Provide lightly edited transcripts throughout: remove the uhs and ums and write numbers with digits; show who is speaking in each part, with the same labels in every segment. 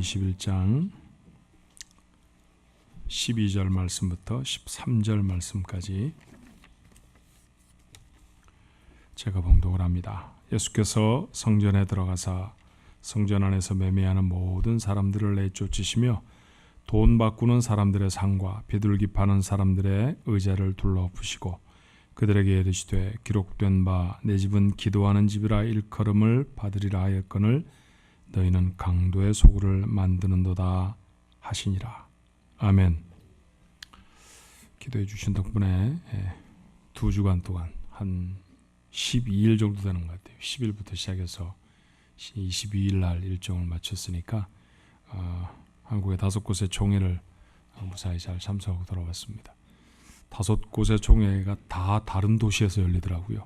Speaker 1: 21장 12절 말씀부터 13절 말씀까지 제가 봉독을 합니다. 예수께서 성전에 들어가사 성전 안에서 매매하는 모든 사람들을 내쫓으시며 돈 바꾸는 사람들의 상과 비둘기 파는 사람들의 의자를 둘러부시고 그들에게 이르시되 기록된 바 내 집은 기도하는 집이라 일컬음을 받으리라 하였거늘 너희는 강도의 소굴을 만드는도다 하시니라. 아멘. 기도해 주신 덕분에 2주간 동안 한 12일 정도 되는 것 같아요. 10일부터 시작해서 22일 날 일정을 마쳤으니까 한국의 5곳의 총회를 무사히 잘 참석하고 돌아왔습니다. 5곳의 총회가 다 다른 도시에서 열리더라고요.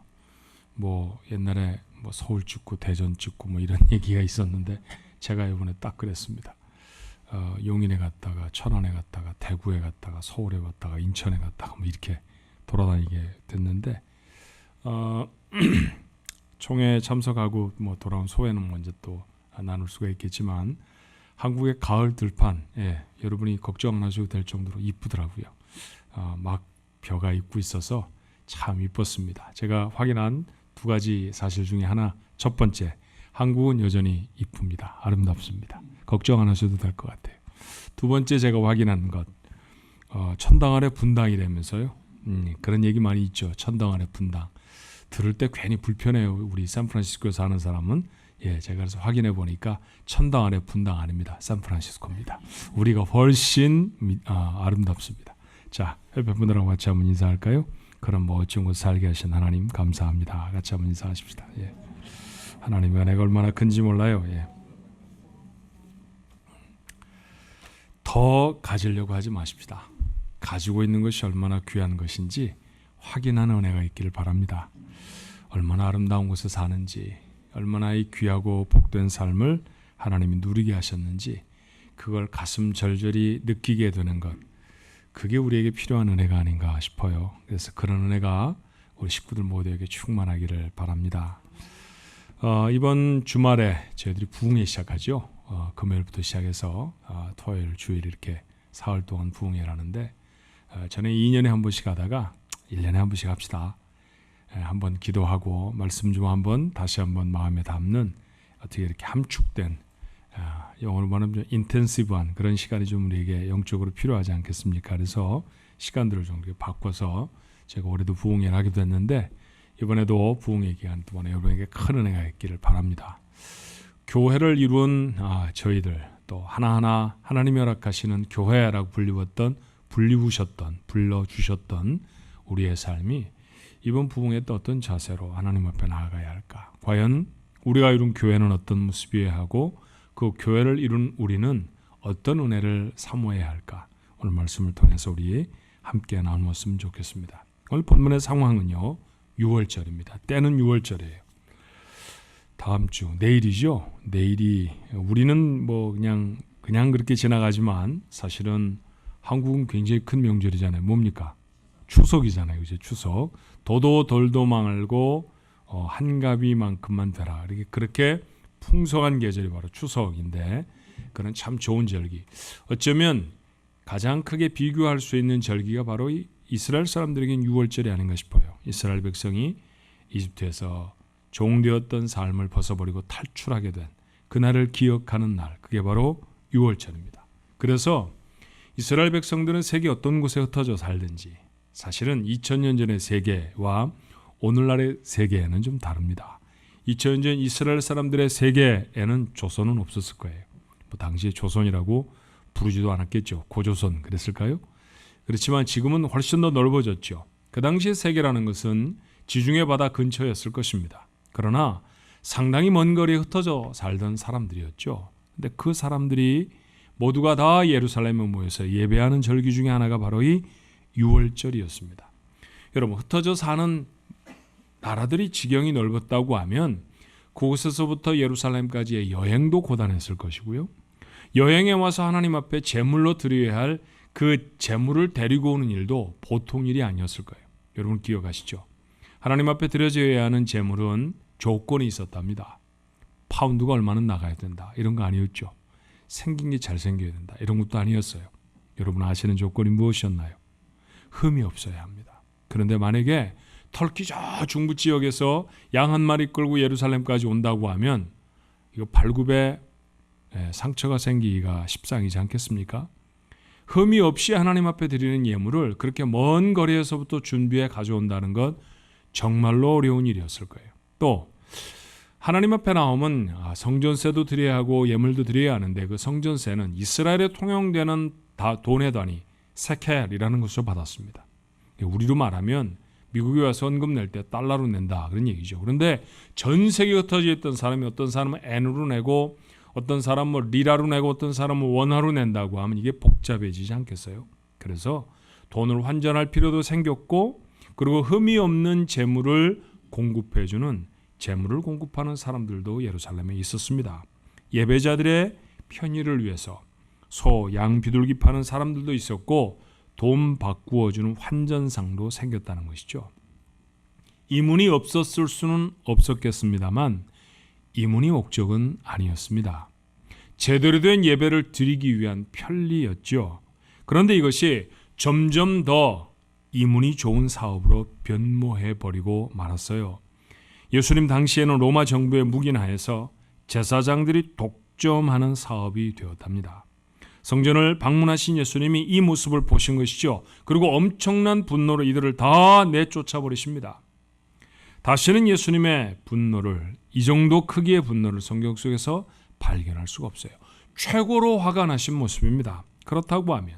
Speaker 1: 뭐 옛날에 뭐 서울 찍고 대전 찍고 뭐 이런 얘기가 있었는데 제가 이번에 딱 그랬습니다. 용인에 갔다가 천안에 갔다가 대구에 갔다가 서울에 갔다가 인천에 갔다가 뭐 이렇게 돌아다니게 됐는데 총회에 참석하고 뭐 돌아온 소회는 먼저 또 나눌 수가 있겠지만 한국의 가을 들판 여러분이 걱정 안 하셔도 될 정도로 이쁘더라고요. 막 벼가 있고 있어서 참 이뻤습니다. 제가 확인한 2가지 사실 중에 하나, 첫 번째, 한국은 여전히 이쁩니다. 아름답습니다. 걱정 안 하셔도 될 것 같아요. 2번째 제가 확인한 것, 천당 아래 분당이라면서요. 그런 얘기 많이 있죠. 천당 아래 분당. 들을 때 괜히 불편해요. 우리 샌프란시스코에 사는 사람은. 제가 그래서 확인해 보니까 천당 아래 분당 아닙니다. 샌프란시스코입니다. 우리가 훨씬 아름답습니다. 자, 옆에 분들하고 같이 한번 인사할까요? 그럼 멋진 곳 살게 하신 하나님 감사합니다. 같이 한번 인사하십시다. 하나님의 은혜가 얼마나 큰지 몰라요. 더 가지려고 하지 마십시다. 가지고 있는 것이 얼마나 귀한 것인지 확인하는 은혜가 있기를 바랍니다. 얼마나 아름다운 곳에 사는지, 얼마나 이 귀하고 복된 삶을 하나님이 누리게 하셨는지 그걸 가슴 절절히 느끼게 되는 것, 그게 우리에게 필요한 은혜가 아닌가 싶어요. 그래서 그런 은혜가 우리 식구들 모두에게 충만하기를 바랍니다. 이번 주말에 저희들이 부흥회 시작하죠. 금요일부터 시작해서 토요일, 주일 이렇게 사흘 동안 부흥회를 하는데 전에 2년에 한 번씩 하다가 1년에 한 번씩 합시다. 한번 기도하고 말씀 좀 한번 다시 한번 마음에 담는 어떻게 이렇게 함축된 영어로 말하면 좀 인텐시브한 그런 시간이 좀 우리에게 영적으로 필요하지 않겠습니까? 그래서 시간들을 좀 바꿔서 제가 올해도 부흥회를 하게 됐는데 이번에도 부흥회 기간 동안에 여러분에게 큰 은혜가 있기를 바랍니다. 교회를 이룬 저희들 또 하나하나 하나님이 허락하시는 교회라고 불러주셨던 우리의 삶이 이번 부흥회 때 어떤 자세로 하나님 앞에 나아가야 할까? 과연 우리가 이룬 교회는 어떤 모습이어야 하고 그 교회를 이룬 우리는 어떤 은혜를 사모해야 할까? 오늘 말씀을 통해서 우리 함께 나누었으면 좋겠습니다. 오늘 본문의 상황은요. 6월절입니다. 때는 6월절이에요. 다음 주 내일이죠. 내일이 우리는 뭐 그냥 그렇게 지나가지만 사실은 한국은 굉장히 큰 명절이잖아요. 뭡니까? 추석이잖아요. 이제 추석. 도도 덜도 말고 한가비만큼만 되라. 그렇게 풍성한 계절이 바로 추석인데 그런 참 좋은 절기. 어쩌면 가장 크게 비교할 수 있는 절기가 바로 이 이스라엘 사람들에겐 6월절이 아닌가 싶어요. 이스라엘 백성이 이집트에서 종되었던 삶을 벗어버리고 탈출하게 된 그날을 기억하는 날. 그게 바로 6월절입니다. 그래서 이스라엘 백성들은 세계 어떤 곳에 흩어져 살든지 사실은 2000년 전의 세계와 오늘날의 세계에는 좀 다릅니다. 2000년 전 이스라엘 사람들의 세계에는 조선은 없었을 거예요. 뭐 당시에 조선이라고 부르지도 않았겠죠. 고조선 그랬을까요? 그렇지만 지금은 훨씬 더 넓어졌죠. 그 당시의 세계라는 것은 지중해 바다 근처였을 것입니다. 그러나 상당히 먼 거리에 흩어져 살던 사람들이었죠. 근데 그 사람들이 모두가 다 예루살렘에 모여서 예배하는 절기 중에 하나가 바로 이 6월절이었습니다. 여러분, 흩어져 사는 나라들이 지경이 넓었다고 하면 그곳에서부터 예루살렘까지의 여행도 고단했을 것이고요. 여행에 와서 하나님 앞에 제물로 드려야 할 그 제물을 데리고 오는 일도 보통 일이 아니었을 거예요. 여러분 기억하시죠? 하나님 앞에 드려져야 하는 제물은 조건이 있었답니다. 파운드가 얼마나 나가야 된다. 이런 거 아니었죠. 생긴 게 잘생겨야 된다. 이런 것도 아니었어요. 여러분 아시는 조건이 무엇이었나요? 흠이 없어야 합니다. 그런데 만약에 터키 저 중부 지역에서 양 한 마리 끌고 예루살렘까지 온다고 하면 이거 발굽에 상처가 생기기가 십상이지 않겠습니까? 흠이 없이 하나님 앞에 드리는 예물을 그렇게 먼 거리에서부터 준비해 가져온다는 것 정말로 어려운 일이었을 거예요. 또 하나님 앞에 나오면 성전세도 드려야 하고 예물도 드려야 하는데 그 성전세는 이스라엘에 통용되는 돈의 단위 세켈이라는 것을 받았습니다. 우리로 말하면 미국에 와서 헌금 낼 때 달러로 낸다 그런 얘기죠. 그런데 전 세계에 흩어져 있던 사람이 어떤 사람은 엔으로 내고 어떤 사람은 리라로 내고 어떤 사람은 원화로 낸다고 하면 이게 복잡해지지 않겠어요? 그래서 돈을 환전할 필요도 생겼고 그리고 흠이 없는 재물을 공급해주는 재물을 공급하는 사람들도 예루살렘에 있었습니다. 예배자들의 편의를 위해서 소, 양 비둘기 파는 사람들도 있었고 돈 바꾸어주는 환전상도 생겼다는 것이죠. 이문이 없었을 수는 없었겠습니다만 이문이 목적은 아니었습니다. 제대로 된 예배를 드리기 위한 편리였죠. 그런데 이것이 점점 더 이문이 좋은 사업으로 변모해버리고 말았어요. 예수님 당시에는 로마 정부의 묵인하에서 제사장들이 독점하는 사업이 되었답니다. 성전을 방문하신 예수님이 이 모습을 보신 것이죠. 그리고 엄청난 분노로 이들을 다 내쫓아 버리십니다. 다시는 예수님의 분노를 이 정도 크기의 분노를 성경 속에서 발견할 수가 없어요. 최고로 화가 나신 모습입니다. 그렇다고 하면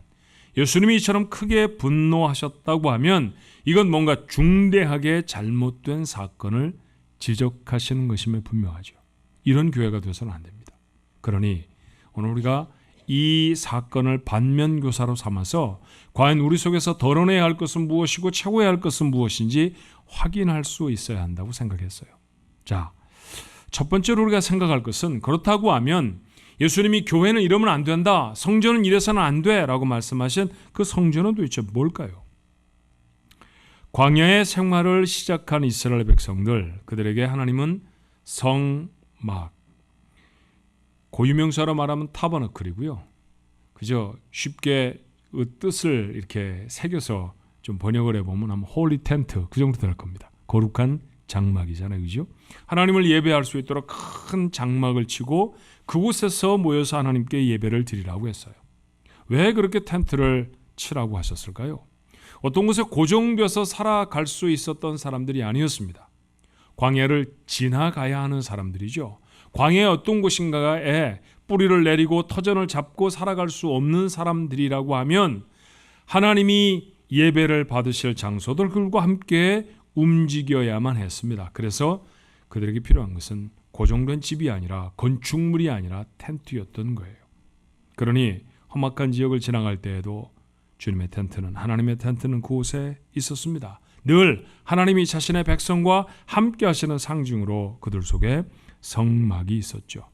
Speaker 1: 예수님이 이처럼 크게 분노하셨다고 하면 이건 뭔가 중대하게 잘못된 사건을 지적하시는 것임에 분명하죠. 이런 교회가 되어서는 안 됩니다. 그러니 오늘 우리가 이 사건을 반면교사로 삼아서 과연 우리 속에서 덜어내야 할 것은 무엇이고 채워야 할 것은 무엇인지 확인할 수 있어야 한다고 생각했어요. 자, 첫 번째로 우리가 생각할 것은 그렇다고 하면 예수님이 교회는 이러면 안 된다, 성전은 이래서는 안 돼 라고 말씀하신 그 성전은 도대체 뭘까요? 광야의 생활을 시작한 이스라엘 백성들, 그들에게 하나님은 성막, 고유명사로 말하면 타버너클이고요. 그저 쉽게 뜻을 이렇게 새겨서 좀 번역을 해보면 아마 홀리 텐트 그 정도 될 겁니다. 거룩한 장막이잖아요. 그죠? 하나님을 예배할 수 있도록 큰 장막을 치고 그곳에서 모여서 하나님께 예배를 드리라고 했어요. 왜 그렇게 텐트를 치라고 하셨을까요? 어떤 곳에 고정돼서 살아갈 수 있었던 사람들이 아니었습니다. 광야를 지나가야 하는 사람들이죠. 광야의 어떤 곳인가에 뿌리를 내리고 터전을 잡고 살아갈 수 없는 사람들이라고 하면 하나님이 예배를 받으실 장소들과 함께 움직여야만 했습니다. 그래서 그들에게 필요한 것은 고정된 집이 아니라 건축물이 아니라 텐트였던 거예요. 그러니 험악한 지역을 지나갈 때에도 주님의 텐트는, 하나님의 텐트는 그곳에 있었습니다. 늘 하나님이 자신의 백성과 함께 하시는 상징으로 그들 속에 성막이 있었죠.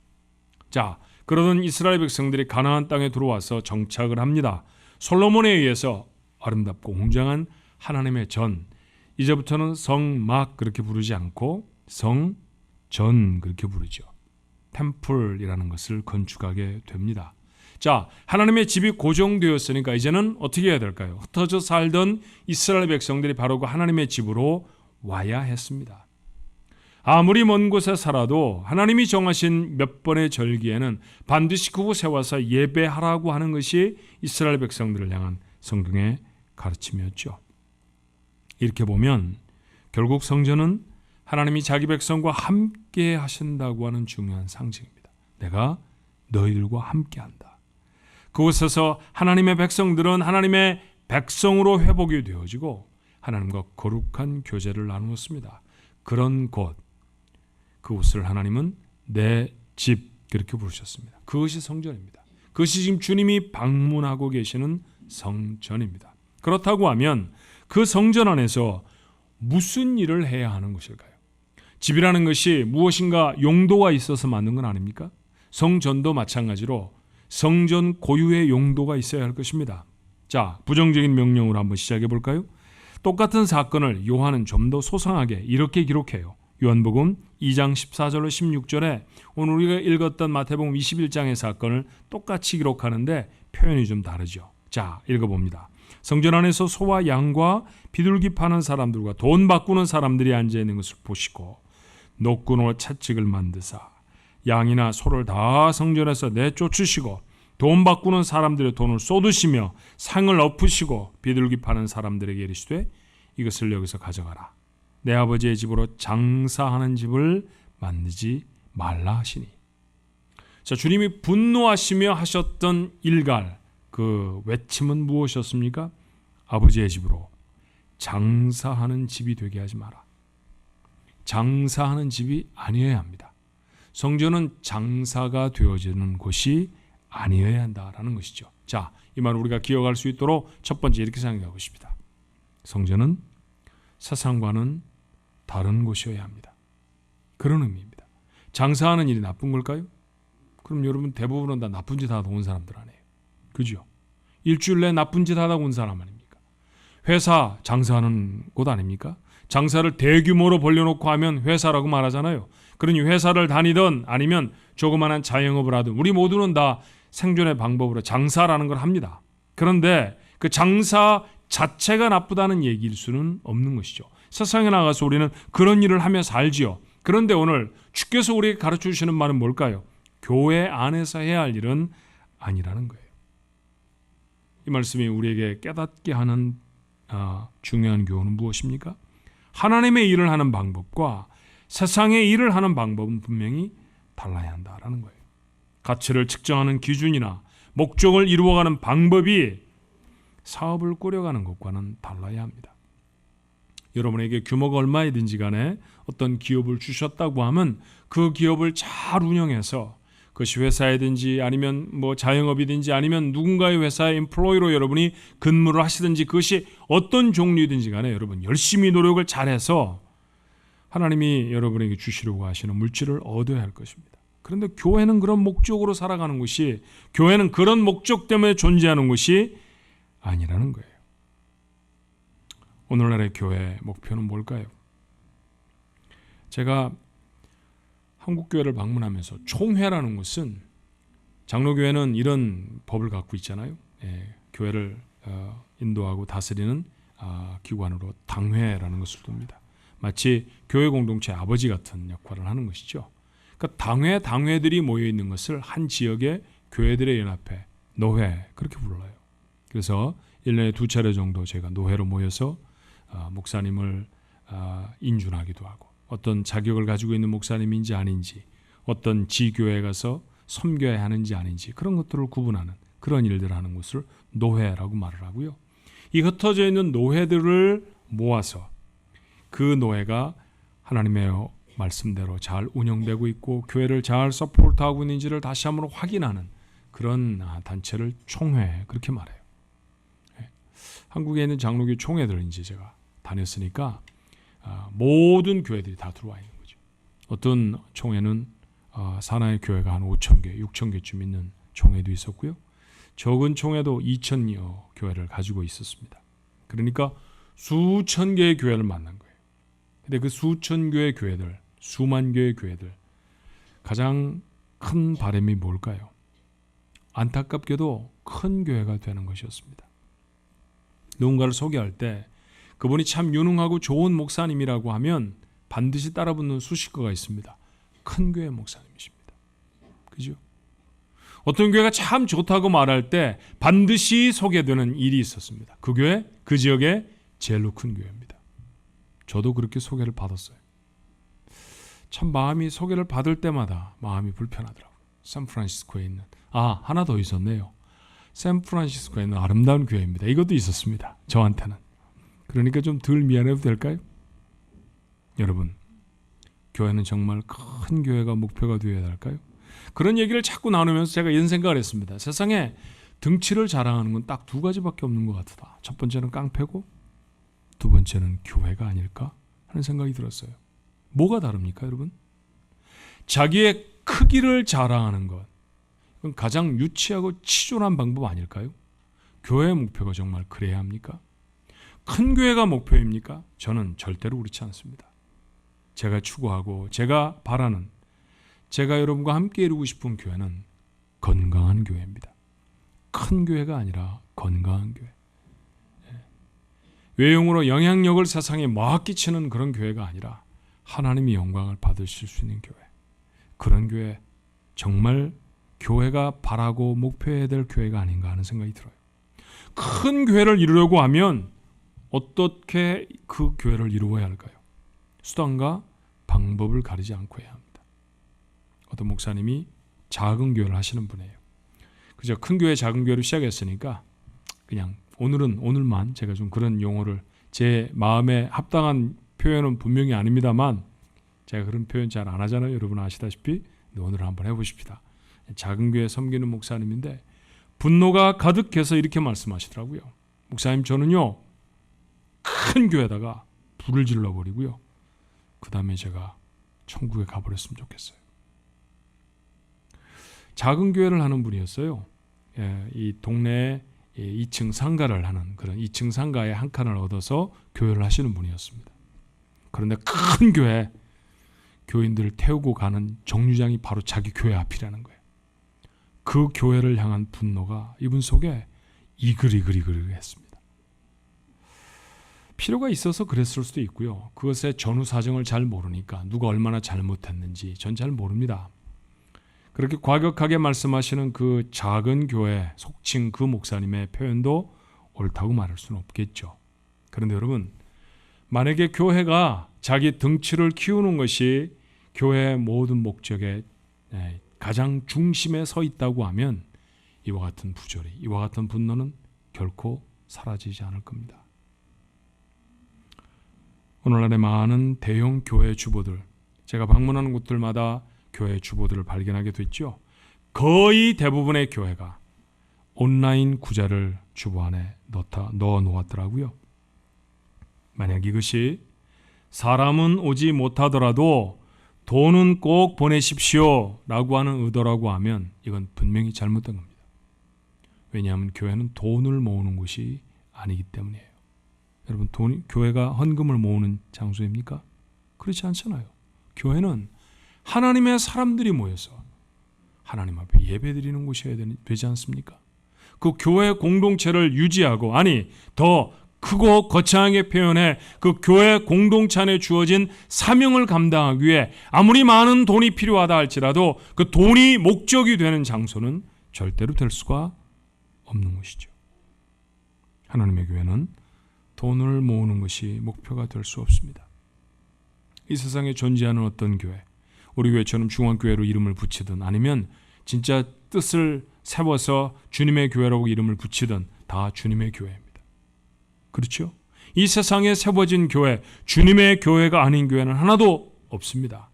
Speaker 1: 자, 그러던 이스라엘 백성들이 가나안 땅에 들어와서 정착을 합니다. 솔로몬에 의해서 아름답고 웅장한 하나님의 전, 이제부터는 성막 그렇게 부르지 않고 성전 그렇게 부르죠. 템플이라는 것을 건축하게 됩니다. 자, 하나님의 집이 고정되었으니까 이제는 어떻게 해야 될까요? 흩어져 살던 이스라엘 백성들이 바로 그 하나님의 집으로 와야 했습니다. 아무리 먼 곳에 살아도 하나님이 정하신 몇 번의 절기에는 반드시 그곳에 와서 예배하라고 하는 것이 이스라엘 백성들을 향한 성경의 가르침이었죠. 이렇게 보면 결국 성전은 하나님이 자기 백성과 함께 하신다고 하는 중요한 상징입니다. 내가 너희들과 함께 한다. 그곳에서 하나님의 백성들은 하나님의 백성으로 회복이 되어지고 하나님과 거룩한 교제를 나누었습니다. 그런 곳, 그곳을 하나님은 내 집 그렇게 부르셨습니다. 그것이 성전입니다. 그것이 지금 주님이 방문하고 계시는 성전입니다. 그렇다고 하면 그 성전 안에서 무슨 일을 해야 하는 것일까요? 집이라는 것이 무엇인가 용도가 있어서 만든 건 아닙니까? 성전도 마찬가지로 성전 고유의 용도가 있어야 할 것입니다. 자, 부정적인 명령으로 한번 시작해 볼까요? 똑같은 사건을 요한은 좀 더 소상하게 이렇게 기록해요. 요한복음 2장 14절로 16절에 오늘 우리가 읽었던 마태복음 21장의 사건을 똑같이 기록하는데 표현이 좀 다르죠. 자, 읽어봅니다. 성전 안에서 소와 양과 비둘기 파는 사람들과 돈 바꾸는 사람들이 앉아있는 것을 보시고 노끈으로 채찍을 만드사 양이나 소를 다 성전에서 내쫓으시고 돈 바꾸는 사람들의 돈을 쏟으시며 상을 엎으시고 비둘기 파는 사람들에게 이르시되 이것을 여기서 가져가라. 내 아버지의 집으로 장사하는 집을 만들지 말라 하시니. 자, 주님이 분노하시며 하셨던 일갈, 그 외침은 무엇이었습니까? 아버지의 집으로 장사하는 집이 되게 하지 마라. 장사하는 집이 아니어야 합니다. 성전은 장사가 되어지는 곳이 아니어야 한다라는 것이죠. 자, 이 말을 우리가 기억할 수 있도록 첫 번째 이렇게 생각해 보십시다. 성전은 세상과는 다른 곳이어야 합니다. 그런 의미입니다. 장사하는 일이 나쁜 걸까요? 그럼 여러분 대부분은 다 나쁜 짓 하다 온 사람들 아니에요. 그죠? 일주일 내에 나쁜 짓 하다 온 사람 아닙니까? 회사 장사하는 곳 아닙니까? 장사를 대규모로 벌려놓고 하면 회사라고 말하잖아요. 그러니 회사를 다니든 아니면 조그마한 자영업을 하든 우리 모두는 다 생존의 방법으로 장사라는 걸 합니다. 그런데 그 장사 자체가 나쁘다는 얘기일 수는 없는 것이죠. 세상에 나가서 우리는 그런 일을 하며 살지요. 그런데 오늘 주께서 우리에게 가르쳐 주시는 말은 뭘까요? 교회 안에서 해야 할 일은 아니라는 거예요. 이 말씀이 우리에게 깨닫게 하는 중요한 교훈은 무엇입니까? 하나님의 일을 하는 방법과 세상의 일을 하는 방법은 분명히 달라야 한다라는 거예요. 가치를 측정하는 기준이나 목적을 이루어가는 방법이 사업을 꾸려가는 것과는 달라야 합니다. 여러분에게 규모가 얼마이든지 간에 어떤 기업을 주셨다고 하면 그 기업을 잘 운영해서 그것이 회사이든지 아니면 뭐 자영업이든지 아니면 누군가의 회사의 인플로이로 여러분이 근무를 하시든지 그것이 어떤 종류이든지 간에 여러분 열심히 노력을 잘해서 하나님이 여러분에게 주시려고 하시는 물질을 얻어야 할 것입니다. 그런데 교회는 그런 목적으로 살아가는 것이, 교회는 그런 목적 때문에 존재하는 것이 아니라는 거예요. 오늘날의 교회의 목표는 뭘까요? 제가 한국교회를 방문하면서 총회라는 것은, 장로교회는 이런 법을 갖고 있잖아요. 교회를 인도하고 다스리는 기관으로 당회라는 것을 둡니다. 마치 교회 공동체의 아버지 같은 역할을 하는 것이죠. 그러니까 당회들이 모여 있는 것을 한 지역의 교회들의 연합회, 노회 그렇게 불러요. 그래서 1년에 2차례 정도 제가 노회로 모여서 목사님을 인준하기도 하고, 어떤 자격을 가지고 있는 목사님인지 아닌지, 어떤 지교회에 가서 섬겨야 하는지 아닌지 그런 것들을 구분하는 그런 일들을 하는 것을 노회라고 말을 하고요. 이 흩어져 있는 노회들을 모아서 그 노회가 하나님의 말씀대로 잘 운영되고 있고 교회를 잘 서포트하고 있는지를 다시 한번 확인하는 그런 단체를 총회 그렇게 말해요. 한국에 있는 장로교 총회들 이제 제가 다녔으니까 모든 교회들이 다 들어와 있는 거죠. 어떤 총회는 산하의 교회가 한 5,000개, 6,000개쯤 있는 총회도 있었고요. 적은 총회도 2,000여 교회를 가지고 있었습니다. 그러니까 수천 개의 교회를 만난 거예요. 근데 그 수천 개의 교회들, 수만 개의 교회들, 가장 큰 바람이 뭘까요? 안타깝게도 큰 교회가 되는 것이었습니다. 누군가를 소개할 때 그분이 참 유능하고 좋은 목사님이라고 하면 반드시 따라붙는 수식어가 있습니다. 큰 교회 목사님이십니다. 그죠? 어떤 교회가 참 좋다고 말할 때 반드시 소개되는 일이 있었습니다. 그 교회, 그 지역의 제일로 큰 교회입니다. 저도 그렇게 소개를 받았어요. 참 마음이 소개를 받을 때마다 마음이 불편하더라고요. 샌프란시스코에 있는, 하나 더 있었네요. 샌프란시스코에 있는 아름다운 교회입니다. 이것도 있었습니다. 저한테는. 그러니까 좀 덜 미안해도 될까요? 여러분, 교회는 정말 큰 교회가 목표가 되어야 할까요? 그런 얘기를 자꾸 나누면서 제가 이런 생각을 했습니다. 세상에 등치를 자랑하는 건 딱 두 가지밖에 없는 것 같다. 첫 번째는 깡패고 두 번째는 교회가 아닐까 하는 생각이 들었어요. 뭐가 다릅니까, 여러분? 자기의 크기를 자랑하는 것, 그건 가장 유치하고 치졸한 방법 아닐까요? 교회의 목표가 정말 그래야 합니까? 큰 교회가 목표입니까? 저는 절대로 그렇지 않습니다. 제가 추구하고 제가 바라는, 제가 여러분과 함께 이루고 싶은 교회는 건강한 교회입니다. 큰 교회가 아니라 건강한 교회. 외형으로 영향력을 세상에 막 끼치는 그런 교회가 아니라 하나님의 영광을 받으실 수 있는 교회. 그런 교회, 정말 교회가 바라고 목표해야 될 교회가 아닌가 하는 생각이 들어요. 큰 교회를 이루려고 하면 어떻게 그 교회를 이루어야 할까요? 수단과 방법을 가리지 않고 해야 합니다. 어떤 목사님이 작은 교회를 하시는 분이에요. 그죠? 큰 교회, 작은 교회로 시작했으니까 그냥 오늘만 제가 좀 그런 용어를, 제 마음에 합당한 표현은 분명히 아닙니다만 제가 그런 표현 잘 안 하잖아요. 여러분 아시다시피. 오늘 한번 해보십시다. 작은 교회 섬기는 목사님인데 분노가 가득해서 이렇게 말씀하시더라고요. 목사님, 저는요 큰 교회에다가 불을 질러버리고요, 그 다음에 제가 천국에 가버렸으면 좋겠어요. 작은 교회를 하는 분이었어요. 이 동네에 2층 상가를 하는, 그런 2층 상가에 한 칸을 얻어서 교회를 하시는 분이었습니다. 그런데 큰 교회, 교인들을 태우고 가는 정류장이 바로 자기 교회 앞이라는 거예요. 그 교회를 향한 분노가 이분 속에 이글이글했습니다. 필요가 있어서 그랬을 수도 있고요. 그것의 전후 사정을 잘 모르니까, 누가 얼마나 잘못했는지 전 잘 모릅니다. 그렇게 과격하게 말씀하시는 그 작은 교회, 속칭 그 목사님의 표현도 옳다고 말할 수는 없겠죠. 그런데 여러분, 만약에 교회가 자기 덩치를 키우는 것이 교회의 모든 목적의 가장 중심에 서 있다고 하면 이와 같은 부조리, 이와 같은 분노는 결코 사라지지 않을 겁니다. 오늘날의 많은 대형 교회 주보들, 제가 방문하는 곳들마다 교회 주보들을 발견하게 됐죠. 거의 대부분의 교회가 온라인 구좌를 주보 안에 넣어 놓았더라고요. 만약 이것이 사람은 오지 못하더라도 돈은 꼭 보내십시오 라고 하는 의도라고 하면 이건 분명히 잘못된 겁니다. 왜냐하면 교회는 돈을 모으는 곳이 아니기 때문이에요. 여러분, 교회가 헌금을 모으는 장소입니까? 그렇지 않잖아요. 교회는 하나님의 사람들이 모여서 하나님 앞에 예배드리는 곳이어야 되지 않습니까? 그 교회 공동체를 유지하고, 아니 더 크고 거창하게 표현해 그 교회 공동체 안에 주어진 사명을 감당하기 위해 아무리 많은 돈이 필요하다 할지라도 그 돈이 목적이 되는 장소는 절대로 될 수가 없는 것이죠. 하나님의 교회는 돈을 모으는 것이 목표가 될 수 없습니다. 이 세상에 존재하는 어떤 교회, 우리 교회처럼 중앙교회로 이름을 붙이든 아니면 진짜 뜻을 세워서 주님의 교회라고 이름을 붙이든 다 주님의 교회입니다. 그렇죠? 이 세상에 세워진 교회, 주님의 교회가 아닌 교회는 하나도 없습니다.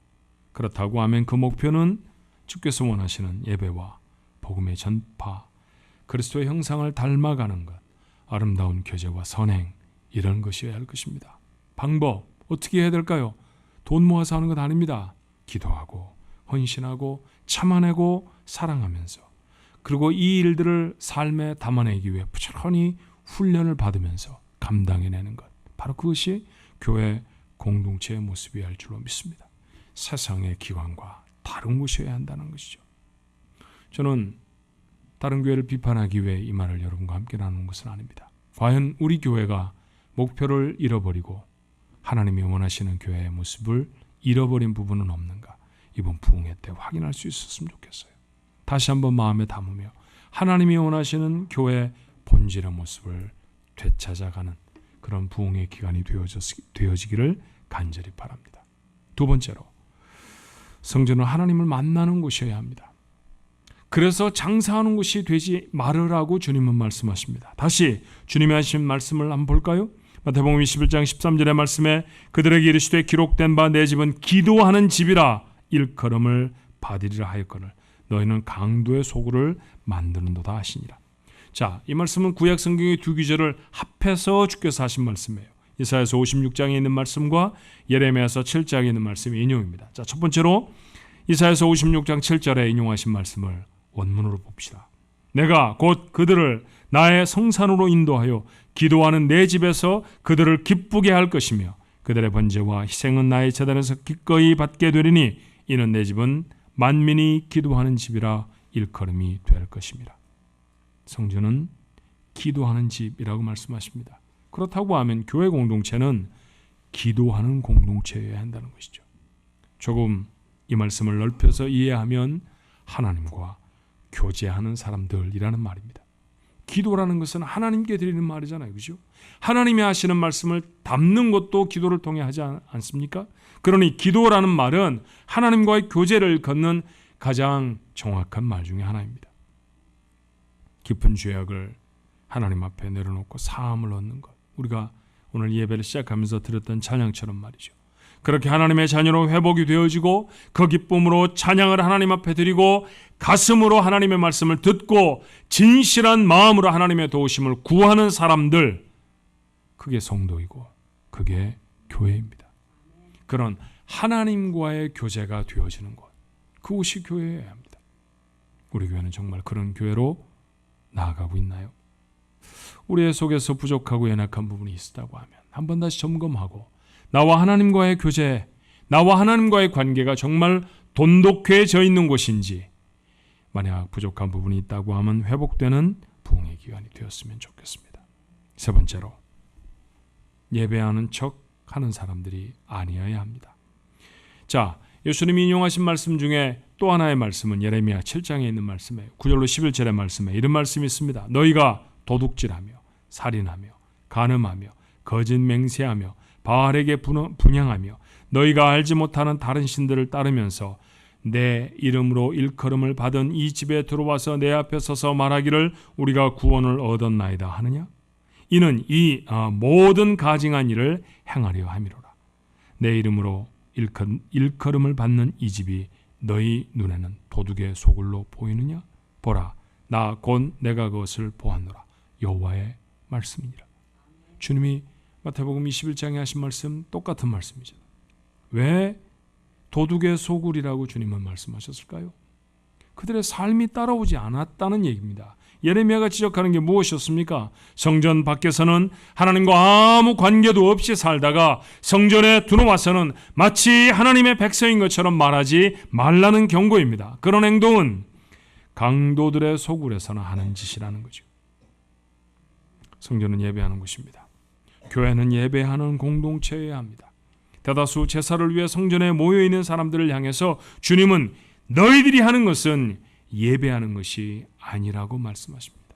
Speaker 1: 그렇다고 하면 그 목표는 주께서 원하시는 예배와 복음의 전파, 그리스도의 형상을 닮아가는 것, 아름다운 교제와 선행, 이런 것이어야 할 것입니다. 방법, 어떻게 해야 될까요? 돈 모아서 하는 것 아닙니다. 기도하고 헌신하고 참아내고 사랑하면서, 그리고 이 일들을 삶에 담아내기 위해 부지런히 훈련을 받으면서 감당해내는 것, 바로 그것이 교회 공동체의 모습이어야 할 줄로 믿습니다. 세상의 기관과 다른 곳이어야 한다는 것이죠. 저는 다른 교회를 비판하기 위해 이 말을 여러분과 함께 나누는 것은 아닙니다. 과연 우리 교회가 목표를 잃어버리고 하나님이 원하시는 교회의 모습을 잃어버린 부분은 없는가, 이번 부흥회 때 확인할 수 있었으면 좋겠어요. 다시 한번 마음에 담으며 하나님이 원하시는 교회의 본질의 모습을 되찾아가는 그런 부흥의 기간이 되어지기를 간절히 바랍니다. 두 번째로, 성전은 하나님을 만나는 곳이어야 합니다. 그래서 장사하는 곳이 되지 말으라고 주님은 말씀하십니다. 다시 주님이 하신 말씀을 한번 볼까요? 마태복음 21장 13절의 말씀에 그들에게 이르시되 기록된 바 내 집은 기도하는 집이라 일컬음을 받으리라 하였거늘 너희는 강도의 소굴을 만드는도다 하시니라. 자, 이 말씀은 구약 성경의 두 구절을 합해서 주께서 하신 말씀이에요. 이사야서 56장에 있는 말씀과 예레미야서 7장에 있는 말씀의 인용입니다. 자, 첫 번째로 이사야서 56장 7절에 인용하신 말씀을 원문으로 봅시다. 내가 곧 그들을 나의 성산으로 인도하여 기도하는 내 집에서 그들을 기쁘게 할 것이며 그들의 번제와 희생은 나의 제단에서 기꺼이 받게 되리니 이는 내 집은 만민이 기도하는 집이라 일컬음이 될 것입니다. 성전은 기도하는 집이라고 말씀하십니다. 그렇다고 하면 교회 공동체는 기도하는 공동체여야 한다는 것이죠. 조금 이 말씀을 넓혀서 이해하면 하나님과 교제하는 사람들이라는 말입니다. 기도라는 것은 하나님께 드리는 말이잖아요. 그죠? 하나님이 하시는 말씀을 담는 것도 기도를 통해 하지 않습니까? 그러니 기도라는 말은 하나님과의 교제를 걷는 가장 정확한 말 중에 하나입니다. 깊은 죄악을 하나님 앞에 내려놓고 사함을 얻는 것. 우리가 오늘 예배를 시작하면서 드렸던 찬양처럼 말이죠. 그렇게 하나님의 자녀로 회복이 되어지고 그 기쁨으로 찬양을 하나님 앞에 드리고 가슴으로 하나님의 말씀을 듣고 진실한 마음으로 하나님의 도우심을 구하는 사람들, 그게 성도이고 그게 교회입니다. 그런 하나님과의 교제가 되어지는 곳, 그곳이 교회여야 합니다. 우리 교회는 정말 그런 교회로 나아가고 있나요? 우리의 속에서 부족하고 연약한 부분이 있다고 하면 한번 다시 점검하고 나와 하나님과의 교제, 나와 하나님과의 관계가 정말 돈독해져 있는 곳인지, 만약 부족한 부분이 있다고 하면 회복되는 부흥의 기간이 되었으면 좋겠습니다. 세 번째로, 예배하는 척 하는 사람들이 아니어야 합니다. 자, 예수님이 인용하신 말씀 중에 또 하나의 말씀은 예레미야 7장에 있는 말씀이에요. 9절로 11절의 말씀에 이런 말씀이 있습니다. 너희가 도둑질하며 살인하며 간음하며 거짓 맹세하며 바알에게 분향하며 너희가 알지 못하는 다른 신들을 따르면서 내 이름으로 일컬음을 받은 이 집에 들어와서 내 앞에 서서 말하기를 우리가 구원을 얻었나이다 하느냐? 이는 이 모든 가증한 일을 행하려 함이로라. 내 이름으로 일컬음을 받는 이 집이 너희 눈에는 도둑의 소굴로 보이느냐? 보라, 나 곧 내가 그것을 보았노라. 여호와의 말씀이니라. 주님이 마태복음 21장에 하신 말씀 똑같은 말씀이잖아요. 왜 도둑의 소굴이라고 주님은 말씀하셨을까요? 그들의 삶이 따라오지 않았다는 얘기입니다. 예레미야가 지적하는 게 무엇이었습니까? 성전 밖에서는 하나님과 아무 관계도 없이 살다가 성전에 들어와서는 마치 하나님의 백성인 것처럼 말하지 말라는 경고입니다. 그런 행동은 강도들의 소굴에서는 하는 짓이라는 거죠. 성전은 예배하는 곳입니다. 교회는 예배하는 공동체여야 합니다. 대다수 제사를 위해 성전에 모여있는 사람들을 향해서 주님은 너희들이 하는 것은 예배하는 것이 아니라고 말씀하십니다.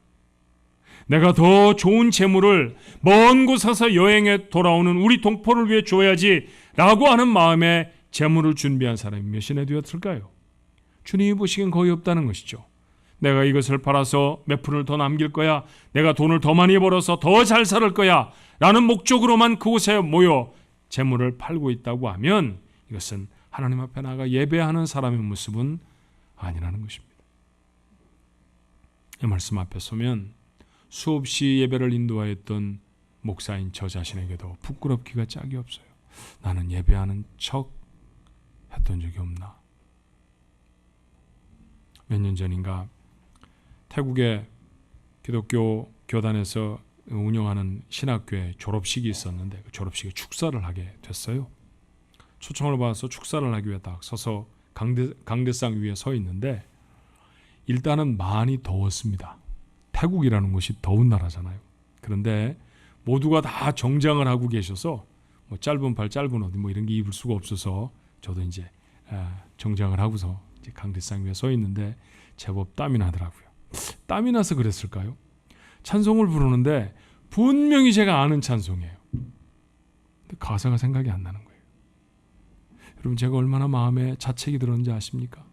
Speaker 1: 내가 더 좋은 재물을 먼 곳에서 여행에 돌아오는 우리 동포를 위해 줘야지 라고 하는 마음에 재물을 준비한 사람이 몇이나 되었을까요? 주님이 보시기엔 거의 없다는 것이죠. 내가 이것을 팔아서 몇 푼을 더 남길 거야, 내가 돈을 더 많이 벌어서 더 잘 살 거야 라는 목적으로만 그곳에 모여 재물을 팔고 있다고 하면 이것은 하나님 앞에 나가 예배하는 사람의 모습은 아니라는 것입니다. 이 말씀 앞에 서면 수없이 예배를 인도하였던 목사인 저 자신에게도 부끄럽기가 짝이 없어요. 나는 예배하는 척 했던 적이 없나. 몇 년 전인가 태국의 기독교 교단에서 운영하는 신학교에 졸업식이 있었는데 그 졸업식에 축사를 하게 됐어요. 초청을 받아서 축사를 하기 위해 딱 서서 강대상 위에 서 있는데 일단은 많이 더웠습니다. 태국이라는 곳이 더운 나라잖아요. 그런데 모두가 다 정장을 하고 계셔서 뭐 짧은 팔 짧은 옷 뭐 이런 게 입을 수가 없어서 저도 이제 정장을 하고서 이제 강대상 위에 서 있는데 제법 땀이 나더라고요. 땀이 나서 그랬을까요? 찬송을 부르는데 분명히 제가 아는 찬송이에요. 근데 가사가 생각이 안 나는 거예요. 여러분, 제가 얼마나 마음에 자책이 들었는지 아십니까?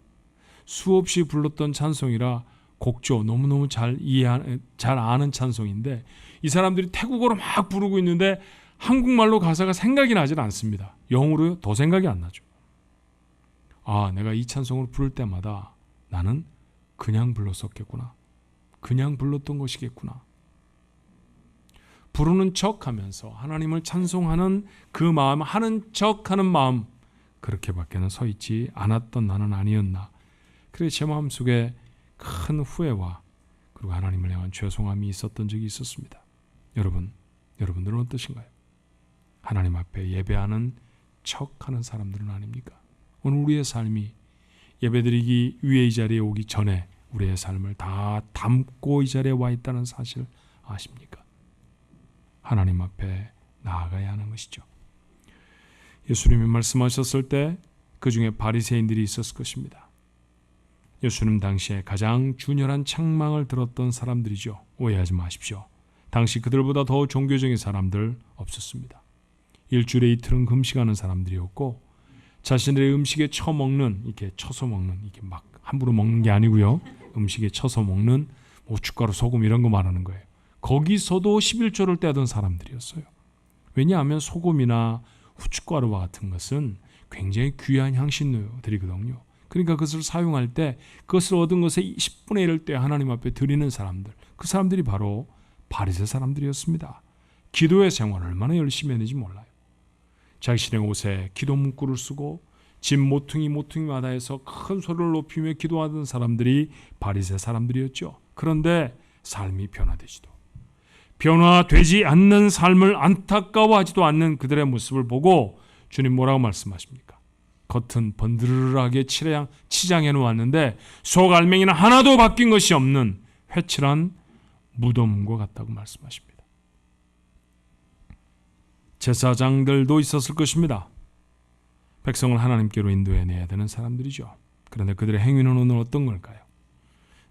Speaker 1: 수없이 불렀던 찬송이라 곡조 너무너무 잘 아는 찬송인데 이 사람들이 태국어로 막 부르고 있는데 한국말로 가사가 생각이 나질 않습니다. 영어로요? 더 생각이 안 나죠. 아, 내가 이 찬송을 부를 때마다 나는 그냥 불렀었겠구나. 그냥 불렀던 것이겠구나. 부르는 척하면서 하나님을 찬송하는 그 마음, 하는 척하는 마음, 그렇게밖에는 서 있지 않았던 나는 아니었나. 그래 제 마음속에 큰 후회와 그리고 하나님을 향한 죄송함이 있었던 적이 있었습니다. 여러분들은 어떠신가요? 하나님 앞에 예배하는 척하는 사람들은 아닙니까? 오늘 우리의 삶이 예배드리기 위해 이 자리에 오기 전에 우리의 삶을 다 담고 이 자리에 와 있다는 사실 아십니까? 하나님 앞에 나아가야 하는 것이죠. 예수님이 말씀하셨을 때 그 중에 바리새인들이 있었을 것입니다. 예수님 당시에 가장 준열한 책망을 들었던 사람들이죠. 오해하지 마십시오. 당시 그들보다 더 종교적인 사람들 없었습니다. 일주일에 이틀은 금식하는 사람들이었고 자신들의 음식에 쳐먹는, 이렇게 쳐서 먹는, 이게 막 함부로 먹는 게 아니고요. 음식에 쳐서 먹는 고춧가루, 소금 이런 거 말하는 거예요. 거기서도 11조를 떼던 사람들이었어요. 왜냐하면 소금이나 후춧가루와 같은 것은 굉장히 귀한 향신료들이거든요. 그러니까 그것을 사용할 때 그것을 얻은 것의 10분의 1을 떼 하나님 앞에 드리는 사람들, 그 사람들이 바로 바리새 사람들이었습니다. 기도의 생활을 얼마나 열심히 했는지 몰라요. 자신의 옷에 기도 문구를 쓰고 집 모퉁이마다 해서 큰 소리를 높이며 기도하던 사람들이 바리새 사람들이었죠. 그런데 삶이 변화되지 않는 삶을 안타까워하지도 않는 그들의 모습을 보고 주님 뭐라고 말씀하십니까? 겉은 번드르르하게 치장해 놓았는데 속 알맹이는 하나도 바뀐 것이 없는 회칠한 무덤과 같다고 말씀하십니다. 제사장들도 있었을 것입니다. 백성을 하나님께로 인도해내야 되는 사람들이죠. 그런데 그들의 행위는 오늘 어떤 걸까요?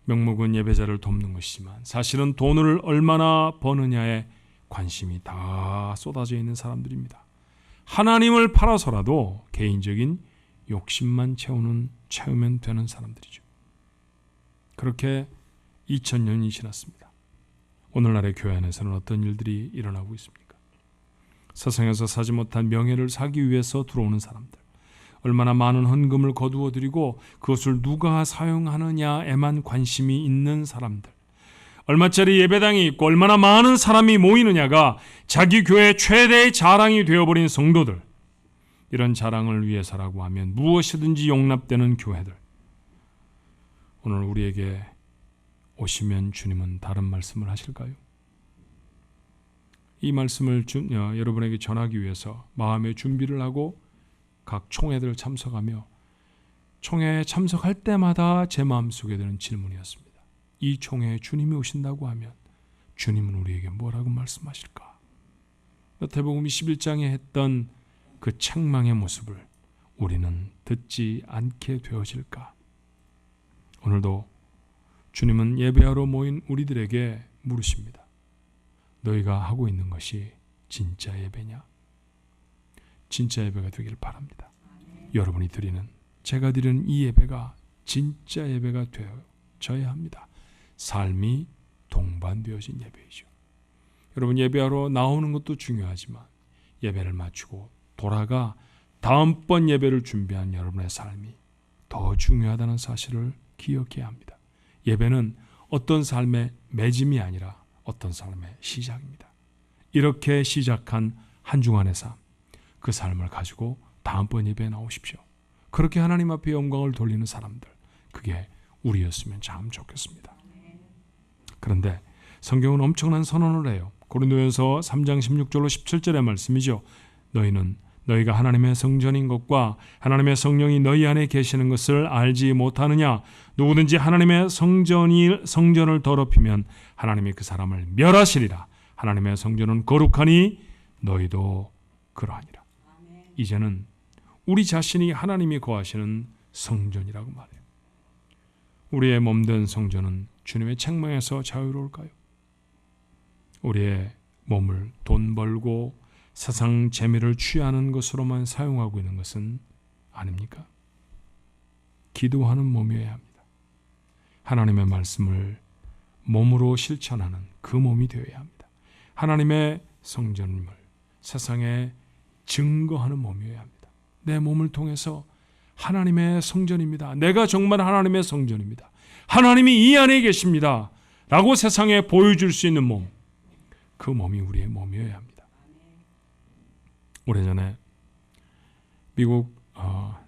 Speaker 1: 명목은 예배자를 돕는 것이지만 사실은 돈을 얼마나 버느냐에 관심이 다 쏟아져 있는 사람들입니다. 하나님을 팔아서라도 개인적인 욕심만 채우면 되는 사람들이죠. 그렇게 2000년이 지났습니다. 오늘날의 교회 안에서는 어떤 일들이 일어나고 있습니까? 세상에서 사지 못한 명예를 사기 위해서 들어오는 사람들, 얼마나 많은 헌금을 거두어 드리고 그것을 누가 사용하느냐에만 관심이 있는 사람들, 얼마짜리 예배당이 있고 얼마나 많은 사람이 모이느냐가 자기 교회의 최대의 자랑이 되어버린 성도들, 이런 자랑을 위해서라고 하면 무엇이든지 용납되는 교회들, 오늘 우리에게 오시면 주님은 다른 말씀을 하실까요? 이 말씀을 여러분에게 전하기 위해서 마음의 준비를 하고 각 총회들 참석하며 총회에 참석할 때마다 제 마음속에 드는 질문이었습니다. 이 총회에 주님이 오신다고 하면 주님은 우리에게 뭐라고 말씀하실까? 마태복음 21장에 했던 그 책망의 모습을 우리는 듣지 않게 되어질까? 오늘도 주님은 예배하러 모인 우리들에게 물으십니다. 너희가 하고 있는 것이 진짜 예배냐? 진짜 예배가 되길 바랍니다. 여러분이 드리는, 제가 드리는 이 예배가 진짜 예배가 되어져야 합니다. 삶이 동반되어진 예배이죠. 여러분, 예배하러 나오는 것도 중요하지만 예배를 마치고 돌아가 다음번 예배를 준비한 여러분의 삶이 더 중요하다는 사실을 기억해야 합니다. 예배는 어떤 삶의 맺음이 아니라 어떤 삶의 시작입니다. 이렇게 시작한 한 주간의 삶, 그 삶을 가지고 다음번 예배에 나오십시오. 그렇게 하나님 앞에 영광을 돌리는 사람들, 그게 우리였으면 참 좋겠습니다. 그런데 성경은 엄청난 선언을 해요. 고린도전서 3장 16절로 17절의 말씀이죠. 너희가 하나님의 성전인 것과 하나님의 성령이 너희 안에 계시는 것을 알지 못하느냐? 누구든지 하나님의 성전을 더럽히면 하나님이 그 사람을 멸하시리라. 하나님의 성전은 거룩하니 너희도 그러하니라. 이제는 우리 자신이 하나님이 거하시는 성전이라고 말해요. 우리의 몸된 성전은 주님의 책망에서 자유로울까요? 우리의 몸을 돈 벌고 세상 재미를 취하는 것으로만 사용하고 있는 것은 아닙니까? 기도하는 몸이어야 합니다. 하나님의 말씀을 몸으로 실천하는 그 몸이 되어야 합니다. 하나님의 성전을 세상에 증거하는 몸이어야 합니다. 내 몸을 통해서 하나님의 성전입니다. 내가 정말 하나님의 성전입니다. 하나님이 이 안에 계십니다. 라고 세상에 보여줄 수 있는 몸, 그 몸이 우리의 몸이어야 합니다. 오래전에 미국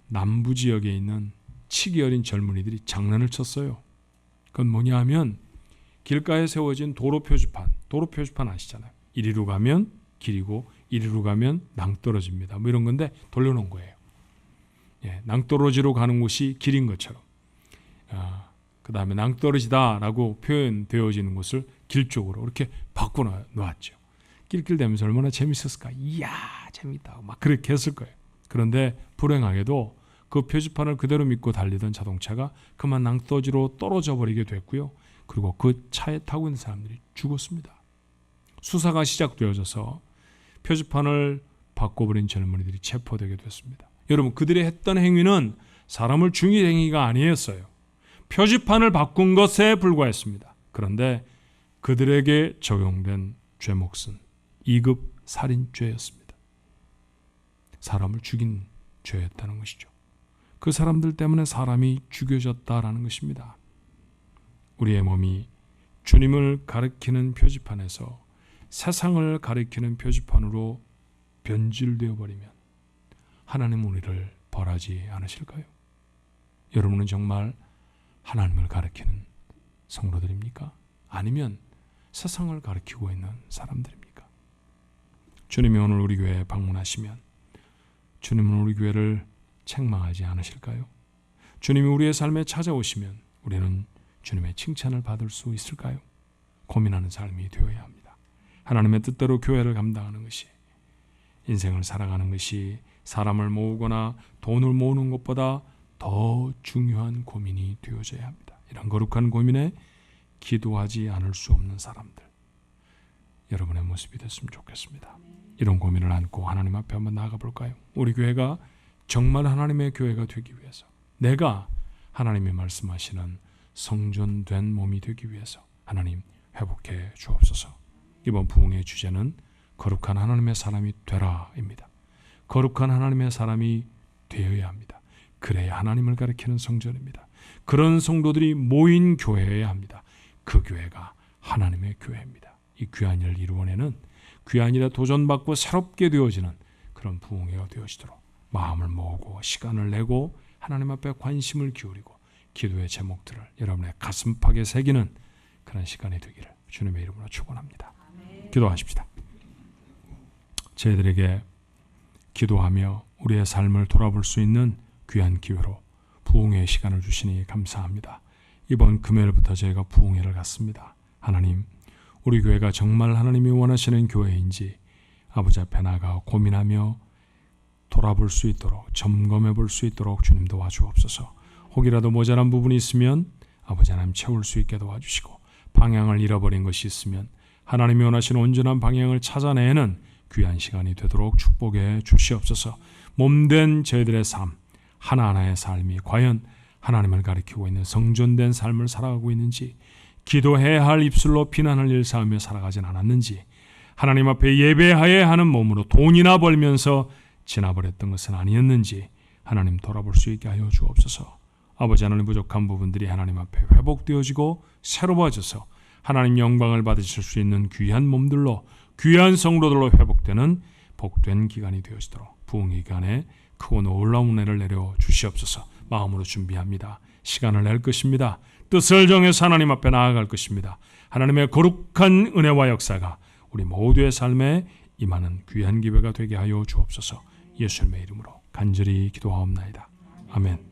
Speaker 1: 남부 지역에 있는 치기 어린 젊은이들이 장난을 쳤어요. 그건 뭐냐 하면 길가에 세워진 도로 표지판 아시잖아요. 이리로 가면 길이고 이리로 가면 낭떠러지입니다. 뭐 이런 건데 돌려놓은 거예요. 예, 낭떠러지로 가는 곳이 길인 것처럼. 그 다음에 낭떠러지다라고 표현되어지는 곳을 길 쪽으로 이렇게 바꿔 놓았죠. 낄낄대면서 얼마나 재밌었을까. 이야 재밌다. 막 그렇게 했을 거예요. 그런데 불행하게도 그 표지판을 그대로 믿고 달리던 자동차가 그만 낭떠러지로 떨어져 버리게 됐고요. 그리고 그 차에 타고 있는 사람들이 죽었습니다. 수사가 시작되어져서 표지판을 바꿔버린 젊은이들이 체포되게 됐습니다. 여러분, 그들이 했던 행위는 사람을 죽일 행위가 아니었어요. 표지판을 바꾼 것에 불과했습니다. 그런데 그들에게 적용된 죄목은 2급 살인죄였습니다. 사람을 죽인 죄였다는 것이죠. 그 사람들 때문에 사람이 죽여졌다라는 것입니다. 우리의 몸이 주님을 가리키는 표지판에서 세상을 가리키는 표지판으로 변질되어 버리면 하나님 우리를 벌하지 않으실까요? 여러분은 정말 하나님을 가리키는 성도들입니까? 아니면 세상을 가리키고 있는 사람들입니까? 주님이 오늘 우리 교회에 방문하시면 주님은 우리 교회를 책망하지 않으실까요? 주님이 우리의 삶에 찾아오시면 우리는 주님의 칭찬을 받을 수 있을까요? 고민하는 삶이 되어야 합니다. 하나님의 뜻대로 교회를 감당하는 것이, 인생을 살아가는 것이 사람을 모으거나 돈을 모으는 것보다 더 중요한 고민이 되어져야 합니다. 이런 거룩한 고민에 기도하지 않을 수 없는 사람들, 여러분의 모습이 됐으면 좋겠습니다. 이런 고민을 안고 하나님 앞에 한번 나아가 볼까요? 우리 교회가 정말 하나님의 교회가 되기 위해서, 내가 하나님이 말씀하시는 성전된 몸이 되기 위해서 하나님 회복해 주옵소서. 이번 부흥의 주제는 거룩한 하나님의 사람이 되라입니다. 거룩한 하나님의 사람이 되어야 합니다. 그래야 하나님을 가리키는 성전입니다. 그런 성도들이 모인 교회여야 합니다. 그 교회가 하나님의 교회입니다. 이 귀한 일을 이루어내는, 귀한 일에 도전받고 새롭게 되어지는 그런 부흥회가 되어지도록 마음을 모으고 시간을 내고 하나님 앞에 관심을 기울이고 기도의 제목들을 여러분의 가슴팍에 새기는 그런 시간이 되기를 주님의 이름으로 축원합니다. 기도하십시다. 저희들에게 기도하며 우리의 삶을 돌아볼 수 있는 귀한 기회로 부흥회의 시간을 주시니 감사합니다. 이번 금요일부터 저희가 부흥회를 갖습니다. 하나님, 우리 교회가 정말 하나님이 원하시는 교회인지 아버지 앞에 나가 고민하며 돌아볼 수 있도록, 점검해 볼 수 있도록 주님 도와주옵소서. 혹이라도 모자란 부분이 있으면 아버지 하나님 채울 수 있게 도와주시고, 방향을 잃어버린 것이 있으면 하나님이 원하시는 온전한 방향을 찾아내는 귀한 시간이 되도록 축복해 주시옵소서. 몸된 저희들의 삶, 하나하나의 삶이 과연 하나님을 가리키고 있는 성전된 삶을 살아가고 있는지, 기도해야 할 입술로 비난을 일삼으며 살아가진 않았는지, 하나님 앞에 예배하여야 하는 몸으로 돈이나 벌면서 지나버렸던 것은 아니었는지 하나님 돌아볼 수 있게 하여 주옵소서. 아버지 하나님, 부족한 부분들이 하나님 앞에 회복되어지고 새로워져서 하나님 영광을 받으실 수 있는 귀한 몸들로, 귀한 성도들로 회복되는 복된 기간이 되어지도록 부흥의 기간에 크고 놀라운 은혜를 내려 주시옵소서. 마음으로 준비합니다. 시간을 낼 것입니다. 뜻을 정해서 하나님 앞에 나아갈 것입니다. 하나님의 거룩한 은혜와 역사가 우리 모두의 삶에 임하는 귀한 기회가 되게 하여 주옵소서. 예수님의 이름으로 간절히 기도하옵나이다. 아멘.